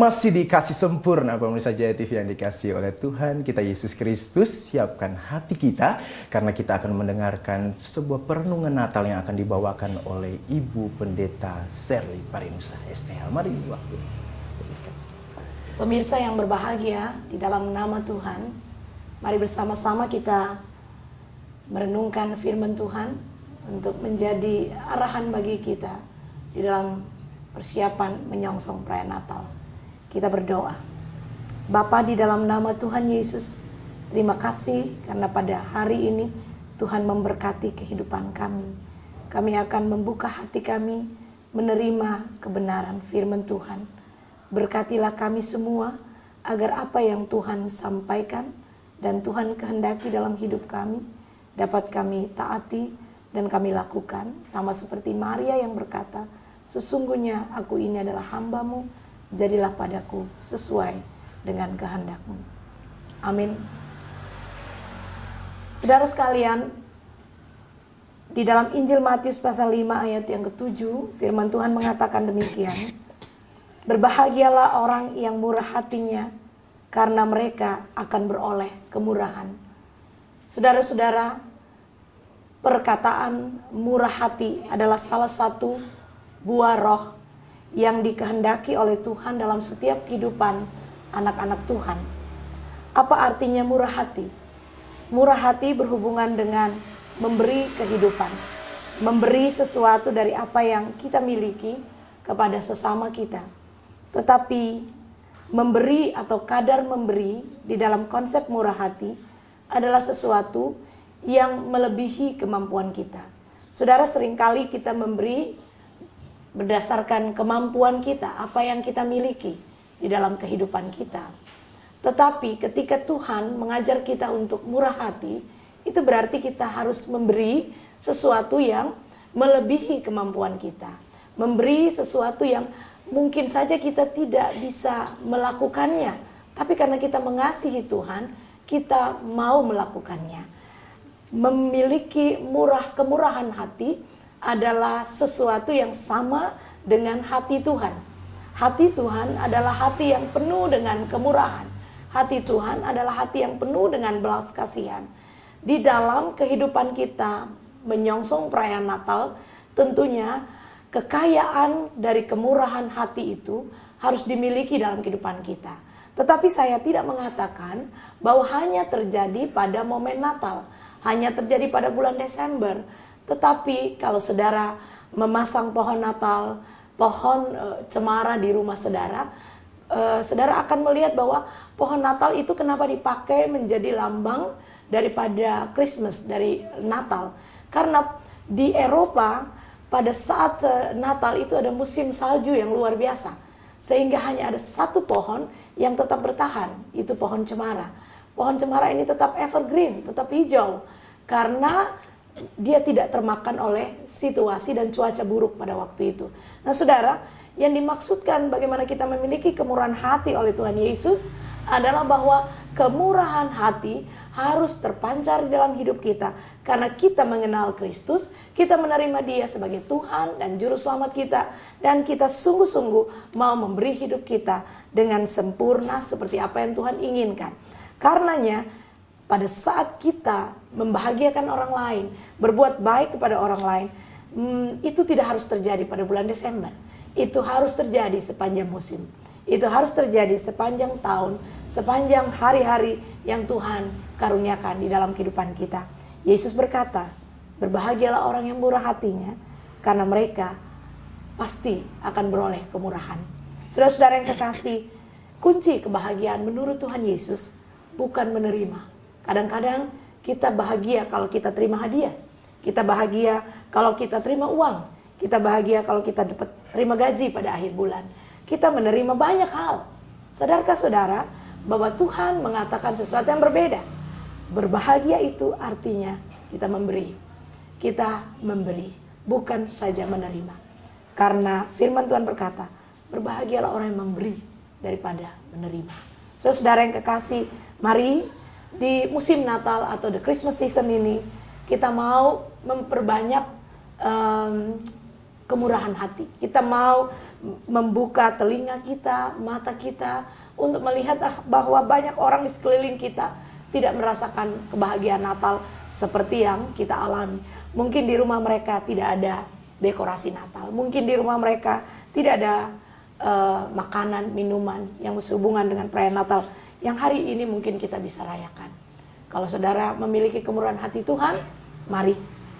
Masih dikasih sempurna pemirsa Jaya TV yang dikasih oleh Tuhan kita Yesus Kristus. Siapkan hati kita karena kita akan mendengarkan sebuah perenungan Natal yang akan dibawakan oleh Ibu Pendeta Sherly Parinusa STH. Mari waktu. Pemirsa yang berbahagia di dalam nama Tuhan, mari bersama-sama kita merenungkan firman Tuhan untuk menjadi arahan bagi kita di dalam persiapan menyongsong perayaan Natal. Kita berdoa. Bapa, di dalam nama Tuhan Yesus, terima kasih karena pada hari ini Tuhan memberkati kehidupan kami. Kami akan membuka hati kami menerima kebenaran firman Tuhan. Berkatilah kami semua agar apa yang Tuhan sampaikan dan Tuhan kehendaki dalam hidup kami dapat kami taati dan kami lakukan. Sama seperti Maria yang berkata, sesungguhnya aku ini adalah hamba-Mu, jadilah padaku sesuai dengan kehendak-Mu. Amin. Saudara sekalian, di dalam Injil Matius pasal 5 ayat yang ke-7, firman Tuhan mengatakan demikian. Berbahagialah orang yang murah hatinya, karena mereka akan beroleh kemurahan. Saudara-saudara, perkataan murah hati adalah salah satu buah roh yang dikehendaki oleh Tuhan dalam setiap kehidupan anak-anak Tuhan. Apa artinya murah hati? Murah hati berhubungan dengan memberi kehidupan, memberi sesuatu dari apa yang kita miliki kepada sesama kita. Tetapi memberi atau kadar memberi di dalam konsep murah hati adalah sesuatu yang melebihi kemampuan kita. Saudara, seringkali kita memberi berdasarkan kemampuan kita, apa yang kita miliki di dalam kehidupan kita. Tetapi ketika Tuhan mengajar kita untuk murah hati, itu berarti kita harus memberi sesuatu yang melebihi kemampuan kita. Memberi sesuatu yang mungkin saja kita tidak bisa melakukannya, tapi karena kita mengasihi Tuhan, kita mau melakukannya. Memiliki kemurahan hati adalah sesuatu yang sama dengan hati Tuhan. Hati Tuhan adalah hati yang penuh dengan kemurahan. Hati Tuhan adalah hati yang penuh dengan belas kasihan. Di dalam kehidupan kita menyongsong perayaan Natal, tentunya kekayaan dari kemurahan hati itu harus dimiliki dalam kehidupan kita. Tetapi saya tidak mengatakan bahwa hanya terjadi pada momen Natal, hanya terjadi pada bulan Desember. Tetapi kalau saudara memasang pohon Natal, pohon cemara di rumah saudara, saudara akan melihat bahwa pohon Natal itu kenapa dipakai menjadi lambang daripada Christmas, dari Natal. Karena di Eropa pada saat Natal itu ada musim salju yang luar biasa. Sehingga hanya ada satu pohon yang tetap bertahan, itu pohon cemara. Pohon cemara ini tetap evergreen, tetap hijau. Karena dia tidak termakan oleh situasi dan cuaca buruk pada waktu itu. Nah saudara, yang dimaksudkan bagaimana kita memiliki kemurahan hati oleh Tuhan Yesus adalah bahwa kemurahan hati harus terpancar di dalam hidup kita. Karena kita mengenal Kristus, kita menerima Dia sebagai Tuhan dan Juru Selamat kita. Dan kita sungguh-sungguh mau memberi hidup kita dengan sempurna seperti apa yang Tuhan inginkan. Karenanya, pada saat kita membahagiakan orang lain, berbuat baik kepada orang lain, itu tidak harus terjadi pada bulan Desember. Itu harus terjadi sepanjang musim. Itu harus terjadi sepanjang tahun, sepanjang hari-hari yang Tuhan karuniakan di dalam kehidupan kita. Yesus berkata, berbahagialah orang yang murah hatinya, karena mereka pasti akan beroleh kemurahan. Saudara-saudara yang kekasih, kunci kebahagiaan menurut Tuhan Yesus bukan menerima. Kadang-kadang kita bahagia kalau kita terima hadiah. Kita bahagia kalau kita terima uang. Kita bahagia kalau kita dapat terima gaji pada akhir bulan. Kita menerima banyak hal. Sadarkah saudara bahwa Tuhan mengatakan sesuatu yang berbeda? Berbahagia itu artinya kita memberi. Kita memberi, bukan saja menerima. Karena firman Tuhan berkata, berbahagialah orang yang memberi daripada menerima. Saudara yang kekasih, mari di musim Natal atau the Christmas season ini kita mau memperbanyak kemurahan hati. Kita mau membuka telinga kita, mata kita untuk melihat bahwa banyak orang di sekeliling kita tidak merasakan kebahagiaan Natal seperti yang kita alami. Mungkin di rumah mereka tidak ada dekorasi Natal. Mungkin di rumah mereka tidak ada makanan, minuman yang sehubungan dengan perayaan Natal yang hari ini mungkin kita bisa rayakan. Kalau saudara memiliki kemurahan hati Tuhan, mari.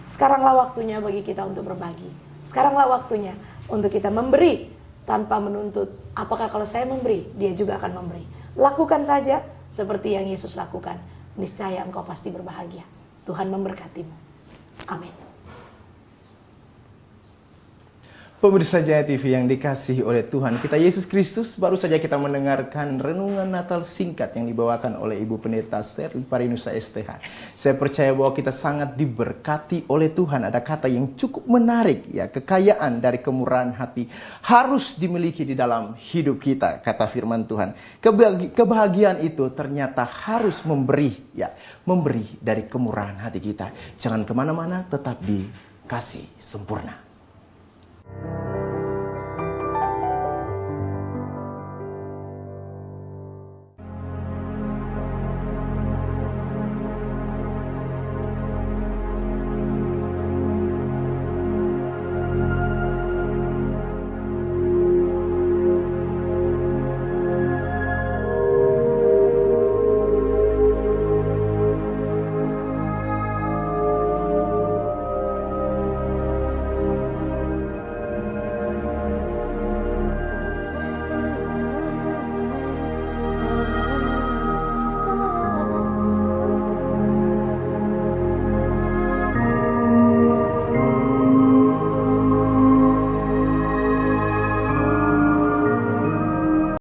Sekaranglah waktunya bagi kita untuk berbagi. Sekaranglah waktunya untuk kita memberi tanpa menuntut. Apakah kalau saya memberi, dia juga akan memberi. Lakukan saja seperti yang Yesus lakukan. Niscaya engkau pasti berbahagia. Tuhan memberkatimu. Amin. Pemirsa Jaya TV yang dikasihi oleh Tuhan kita Yesus Kristus, baru saja kita mendengarkan renungan Natal singkat yang dibawakan oleh Ibu Pendeta Sherly Parinusa STH. Saya percaya bahwa kita sangat diberkati oleh Tuhan. Ada kata yang cukup menarik, ya, kekayaan dari kemurahan hati harus dimiliki di dalam hidup kita, kata firman Tuhan. Kebahagiaan itu ternyata harus memberi, ya, memberi dari kemurahan hati kita. Jangan kemana-mana, tetap di Kasih Sempurna.